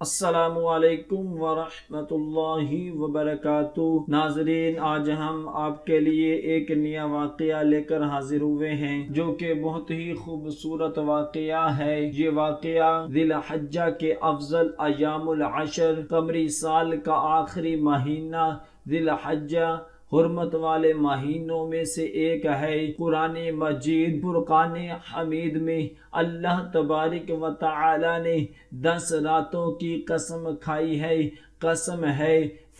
السلام علیکم ورحمۃ اللہ وبرکاتہ۔ ناظرین، آج ہم آپ کے لیے ایک نیا واقعہ لے کر حاضر ہوئے ہیں جو کہ بہت ہی خوبصورت واقعہ ہے۔ یہ واقعہ ذی الحجہ کے افضل ایام العشر، قمری سال کا آخری مہینہ ذی الحجہ حرمت والے مہینوں میں سے ایک ہے۔ قرآن مجید فرقان حمید میں اللہ تبارک و تعالی نے 10 راتوں کی قسم کھائی ہے۔ قسم ہے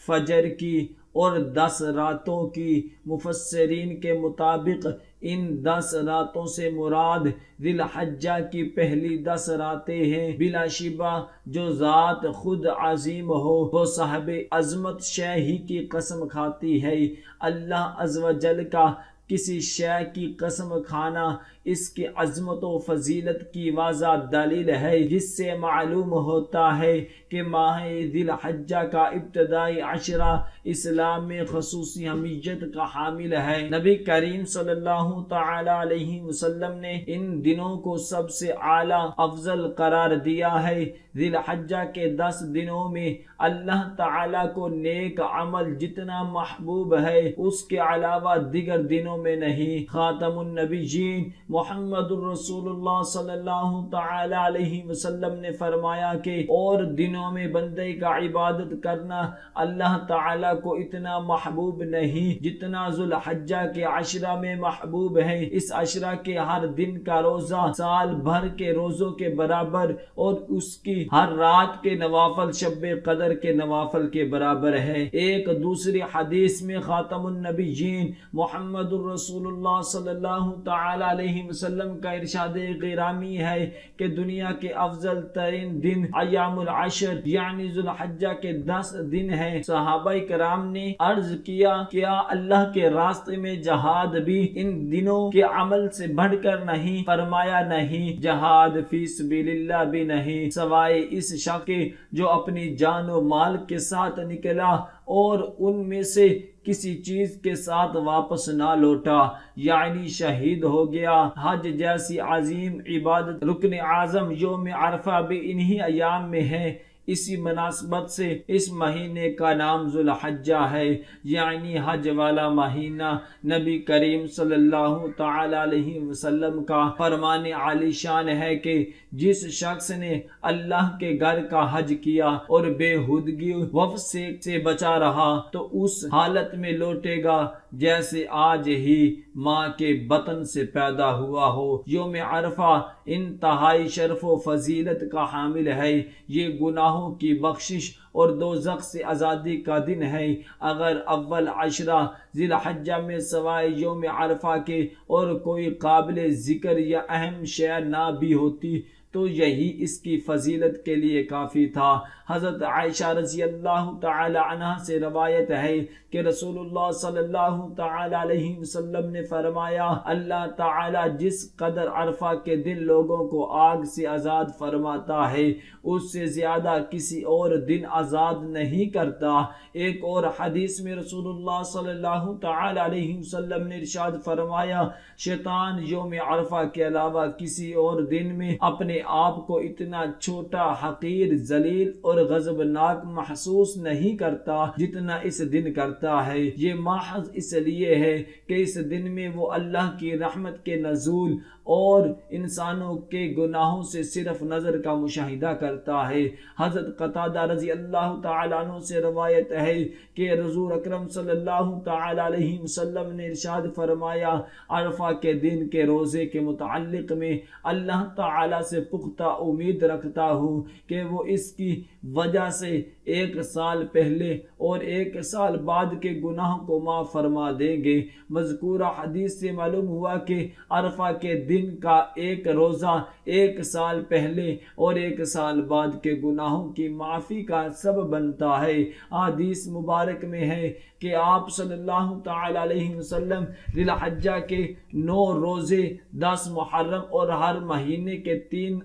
فجر کی اور 10 راتوں کی۔ مفسرین کے مطابق ان 10 راتوں سے مراد ذی الحجہ کی پہلی 10 راتیں ہیں۔ بلا شبہ جو ذات خود عظیم ہو وہ صاحب عظمت شے ہی کی قسم کھاتی ہے۔ اللہ عز و جل کا کسی شے کی قسم کھانا اس کی عظمت و فضیلت کی واضح دلیل ہے، جس سے معلوم ہوتا ہے کہ ماہ ذی الحجہ کا ابتدائی عشرہ اسلام میں خصوصی اہمیت کا حامل ہے۔ نبی کریم صلی اللہ تعالی علیہ وسلم نے ان دنوں کو سب سے اعلیٰ افضل قرار دیا ہے۔ ذی الحجہ کے 10 دنوں میں اللہ تعالی کو نیک عمل جتنا محبوب ہے اس کے علاوہ دیگر دنوں میں نہیں۔ خاتم النبیین محمد الرسول اللہ صلی اللہ تعالی علیہ وسلم نے فرمایا کہ اور دنوں میں بندے کا عبادت کرنا اللہ تعالی کو اتنا محبوب نہیں جتنا ذو الحجہ کے عشرہ میں محبوب ہے۔ اس عشرہ کے ہر دن کا روزہ سال بھر کے روزوں کے برابر اور اس کی ہر رات کے نوافل شب قدر کے نوافل کے برابر ہے۔ ایک دوسری حدیث میں خاتم النبیین محمد الرسول اللہ صلی اللہ تعالی علیہ وسلم کا ارشاد گرامی ہے کہ دنیا کے افضل ترین دن ایام العشر یعنی ذو الحجہ کے 10 دن ہیں۔ صحابہ کرام نے عرض کیا کیا اللہ کے راستے میں جہاد بھی ان دنوں کے عمل سے بڑھ کر نہیں؟ فرمایا نہیں، جہاد فی سبیل اللہ بھی نہیں، سوائے اس شخص کے جو اپنی جان و مال کے ساتھ نکلا اور ان میں سے کسی چیز کے ساتھ واپس نہ لوٹا، یعنی شہید ہو گیا۔ حج جیسی عظیم عبادت رکن اعظم یوم عرفہ بھی انہی ایام میں ہے۔ اسی مناسبت سے اس مہینے کا نام ذو الحجہ ہے، یعنی حج والا مہینہ۔ نبی کریم صلی اللہ تعالی علیہ وسلم کا فرمان عالی شان ہے کہ جس شخص نے اللہ کے گھر کا حج کیا اور بے ہودگی وفس سے بچا رہا تو اس حالت میں لوٹے گا جیسے آج ہی ماں کے بطن سے پیدا ہوا ہو۔ یوم عرفہ انتہائی شرف و فضیلت کا حامل ہے۔ یہ گناہوں کی بخشش اور دوزخ سے آزادی کا دن ہے۔ اگر اول عشرہ ذی الحجہ میں سوائے یوم عرفہ کے اور کوئی قابل ذکر یا اہم شے نہ بھی ہوتی تو یہی اس کی فضیلت کے لیے کافی تھا۔ حضرت عائشہ رضی اللہ تعالی عنہا سے روایت ہے کہ رسول اللہ صلی اللہ تعالی علیہ وسلم نے فرمایا، اللہ تعالی جس قدر عرفہ کے دن لوگوں کو آگ سے آزاد فرماتا ہے اس سے زیادہ کسی اور دن آزاد نہیں کرتا۔ ایک اور حدیث میں رسول اللہ صلی اللہ تعالی علیہ وسلم نے ارشاد فرمایا، شیطان یوم عرفہ کے علاوہ کسی اور دن میں اپنے آپ کو اتنا چھوٹا، حقیر، ذلیل اور غضبناک محسوس نہیں کرتا جتنا اس دن کرتا ہے۔ یہ محض اس لیے ہے کہ اس دن میں وہ اللہ کی رحمت کے نزول اور انسانوں کے گناہوں سے صرف نظر کا مشاہدہ کرتا ہے۔ حضرت قتادہ رضی اللہ تعالی عنہ سے روایت ہے کہ حضور اکرم صلی اللہ تعالی علیہ وسلم نے ارشاد فرمایا، عرفہ کے دن کے روزے کے متعلق میں اللہ تعالی سے پختہ امید رکھتا ہوں کہ وہ اس کی وجہ سے 1 سال پہلے اور 1 سال بعد کے گناہوں کو معاف فرما دیں گے۔ مذکورہ حدیث سے معلوم ہوا کہ عرفہ کے دن کا ایک روزہ 1 سال پہلے اور 1 سال بعد کے گناہوں کی معافی کا سبب بنتا ہے۔ حدیث مبارک میں ہے کہ آپ صلی اللہ تعالی علیہ وسلم ذی الحجہ کے 9 روزے، 10 محرم اور ہر مہینے کے 3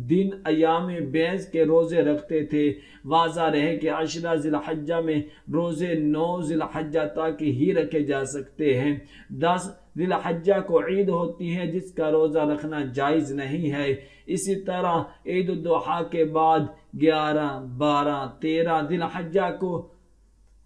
دن ایام بیض کے روزے رکھتے تھے۔ واضح رہے کہ عشرہ ذی الحجہ میں روزے 9 ذی الحجہ تک ہی رکھے جا سکتے ہیں۔ 10 ذی الحجہ کو عید ہوتی ہے جس کا روزہ رکھنا جائز نہیں ہے۔ اسی طرح عید الاضحیٰ کے بعد 11، 12، 13 ذی الحجہ کو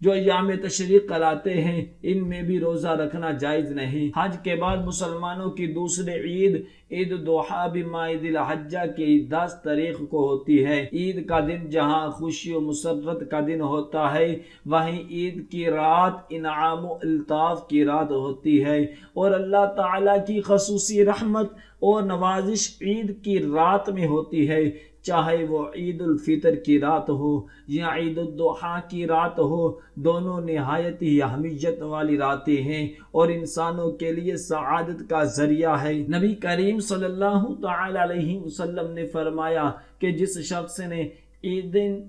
جو ایام تشریق کراتے ہیں ان میں بھی روزہ رکھنا جائز نہیں۔ حج کے بعد مسلمانوں کی دوسری عید عید الاضحیٰ بھی ماہ ذی الحجہ کی 10 تاریخ کو ہوتی ہے۔ عید کا دن جہاں خوشی و مسرت کا دن ہوتا ہے وہیں عید کی رات انعام و الطاف کی رات ہوتی ہے، اور اللہ تعالیٰ کی خصوصی رحمت اور نوازش عید کی رات میں ہوتی ہے، چاہے وہ عید الفطر کی رات ہو یا عید الاضحیٰ کی رات ہو، دونوں نہایت ہی اہمیت والی راتیں ہیں اور انسانوں کے لیے سعادت کا ذریعہ ہے۔ نبی کریم صلی اللہ تعالی علیہ وسلم نے فرمایا کہ جس شخص نے عیدین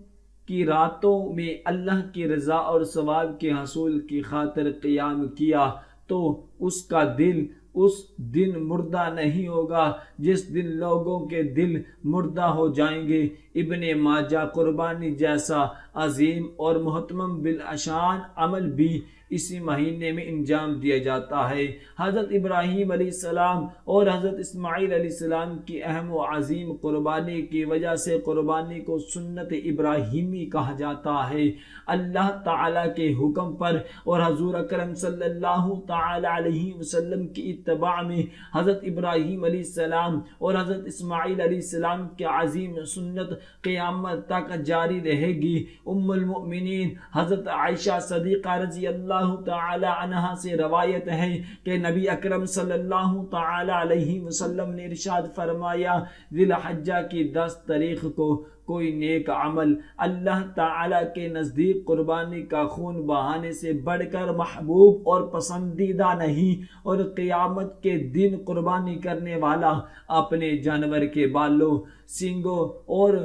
کی راتوں میں اللہ کی رضا اور ثواب کے حصول کی خاطر قیام کیا تو اس کا دل اس دن مردہ نہیں ہوگا جس دن لوگوں کے دل مردہ ہو جائیں گے۔ ابن ماجہ قربانی جیسا عظیم اور محترم بالشان عمل بھی اسی مہینے میں انجام دیا جاتا ہے۔ حضرت ابراہیم علیہ السلام اور حضرت اسماعیل علیہ السلام کی اہم و عظیم قربانی کی وجہ سے قربانی کو سنت ابراہیمی کہا جاتا ہے۔ اللہ تعالیٰ کے حکم پر اور حضور اکرم صلی اللہ تعالی علیہ وسلم کی اتباع میں حضرت ابراہیم علیہ السلام اور حضرت اسماعیل علیہ السلام کی عظیم سنت قیامت تک جاری رہے گی۔ ام المؤمنین حضرت عائشہ صدیقہ رضی اللہ تعالی عنہا سے روایت ہے کہ نبی اکرم صلی اللہ تعالی علیہ وسلم نے ارشاد فرمایا، ذی الحجہ کی 10 تاریخ کو کوئی نیک عمل اللہ تعالی کے نزدیک قربانی کا خون بہانے سے بڑھ کر محبوب اور پسندیدہ نہیں، اور قیامت کے دن قربانی کرنے والا اپنے جانور کے بالوں، سینگوں اور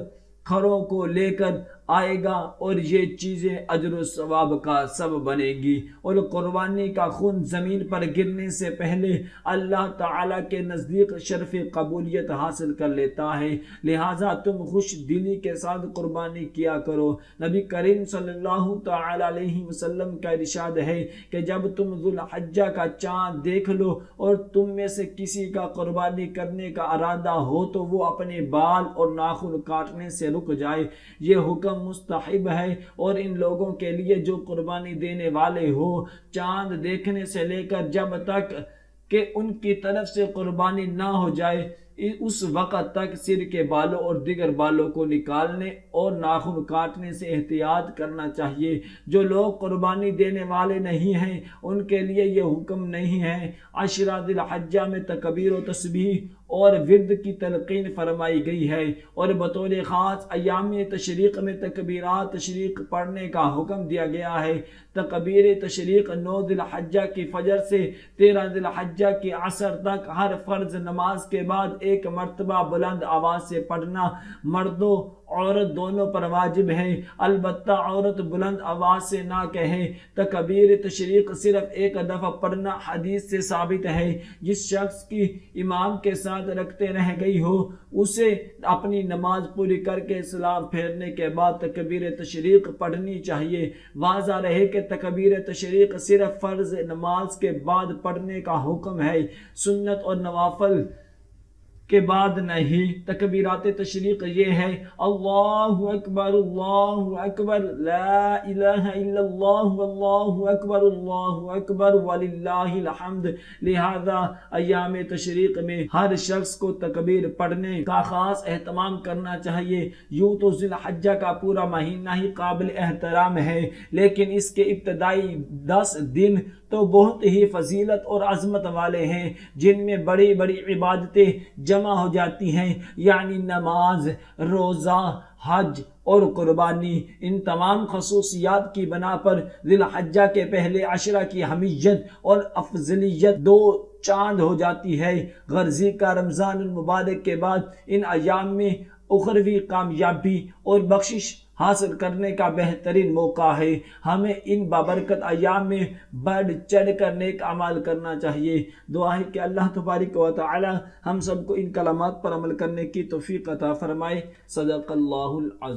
کھروں کو لے کر آئے گا اور یہ چیزیں اجر و ثواب کا سبب بنے گی، اور قربانی کا خون زمین پر گرنے سے پہلے اللہ تعالیٰ کے نزدیک شرف قبولیت حاصل کر لیتا ہے، لہٰذا تم خوش دلی کے ساتھ قربانی کیا کرو۔ نبی کریم صلی اللہ تعالی علیہ وسلم کا ارشاد ہے کہ جب تم ذو الحجہ کا چاند دیکھ لو اور تم میں سے کسی کا قربانی کرنے کا ارادہ ہو تو وہ اپنے بال اور ناخن کاٹنے سے رک جائے، یہ حکم مستحب ہے، اور ان لوگوں کے لیے جو قربانی دینے والے ہو چاند دیکھنے سے لے کر جب تک کہ ان کی طرف سے قربانی نہ ہو جائے اس وقت تک سر کے بالوں اور دیگر بالوں کو نکالنے اور ناخن کاٹنے سے احتیاط کرنا چاہیے۔ جو لوگ قربانی دینے والے نہیں ہیں ان کے لیے یہ حکم نہیں ہے۔ عشرہ ذی الحجہ میں تکبیر و تسبیح اور ورد کی تلقین فرمائی گئی ہے، اور بطور خاص ایام تشریق میں تکبیرات تشریق پڑھنے کا حکم دیا گیا ہے۔ تکبیر تشریق 9 ذی الحجہ کی فجر سے 13 ذی الحجہ کی عصر تک ہر فرض نماز کے بعد ایک مرتبہ بلند آواز سے پڑھنا مردوں عورت دونوں پر واجب ہے، البتہ عورت بلند آواز سے نہ کہے۔ تکبیر تشریق صرف ایک دفعہ پڑھنا حدیث سے ثابت ہے۔ جس شخص کی امام کے ساتھ رکھتے رہ گئی ہو اسے اپنی نماز پوری کر کے سلام پھیرنے کے بعد تکبیر تشریق پڑھنی چاہیے۔ واضح رہے کہ تکبیر تشریق صرف فرض نماز کے بعد پڑھنے کا حکم ہے، سنت اور نوافل کے بعد نہیں۔ تکبیرات تشریق یہ ہے: اللہ اکبر لا الہ الا اللہ اللہ اکبر وللہ الحمد۔ لہذا ایام تشریق میں ہر شخص کو تکبیر پڑھنے کا خاص اہتمام کرنا چاہیے۔ یوں تو ذی الحجہ کا پورا مہینہ ہی قابل احترام ہے، لیکن اس کے ابتدائی 10 دن تو بہت ہی فضیلت اور عظمت والے ہیں، جن میں بڑی بڑی عبادتیں جمع ہو جاتی ہیں، یعنی نماز، روزہ، حج اور قربانی۔ ان تمام خصوصیات کی بنا پر ذی الحجہ کے پہلے عشرہ کی اہمیت اور افضلیت 2 چاند ہو جاتی ہے۔ غرضی کا رمضان المبارک کے بعد ان ایام میں اخروی کامیابی اور بخشش حاصل کرنے کا بہترین موقع ہے۔ ہمیں ان بابرکت ایام میں بڑھ چڑھ کر نیک اعمال کرنا چاہیے۔ دعا ہے کہ اللہ تبارک و تعالی ہم سب کو ان کلمات پر عمل کرنے کی توفیق عطا فرمائے۔ صدق اللہ العظیم۔